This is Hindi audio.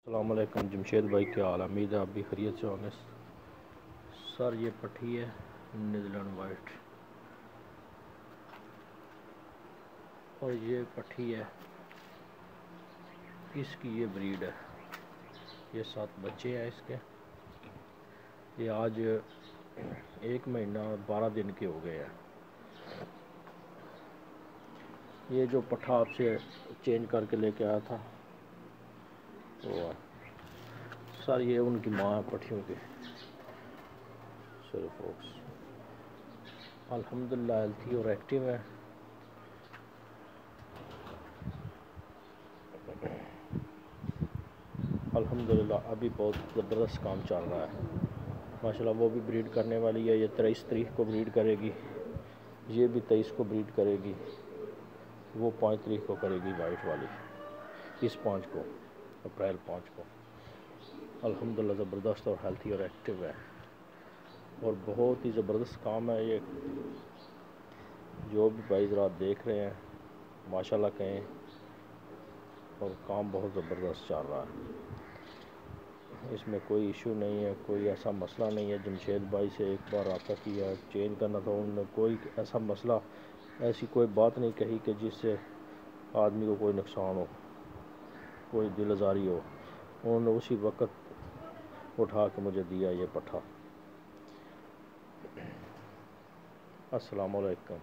अस्सलाम वालेकुम जमशेद भाई, क्या हाल? उम्मीद है आप भी खैरियत से होंगे। सर ये पट्टी है न्यूजीलैंड वाइट और ये पट्टी है, इसकी ये ब्रीड है। ये 7 बच्चे हैं इसके। ये आज 1 महीना और 12 दिन के हो गए हैं। ये जो पट्ठा आपसे चेंज करके लेके आया था वो सर ये उनकी माँ है पट्टियों की। सिर्फ फोक्स अल्हम्दुलिल्लाह हेल्थी और एक्टिव है। अल्हम्दुलिल्लाह अभी बहुत ज़बरदस्त काम चल रहा है माशाल्लाह। वो भी ब्रीड करने वाली है। ये 23 तारीख को ब्रीड करेगी, ये भी 23 को ब्रीड करेगी, वो 5 तारीख को करेगी वाइट वाली, इस 5 को, अप्रैल 5 को। अल्हम्दुलिल्लाह ज़बरदस्त और हेल्थी और एक्टिव है और बहुत ही ज़बरदस्त काम है ये। जो भी भाई ज़रा देख रहे हैं माशाल्लाह कहें, और काम बहुत ज़बरदस्त चल रहा है। इसमें कोई इशू नहीं है, कोई ऐसा मसला नहीं है। जमशेद भाई से एक बार रब्ता किया, चेंज करना था, उन्होंने कोई ऐसा मसला, ऐसी कोई बात नहीं कही कि जिससे आदमी को कोई नुकसान हो, कोई दिल आज़ारी हो। उन्होंने उसी वक्त उठा के मुझे दिया ये पट्ठा। अस्सलाम वालेकुम।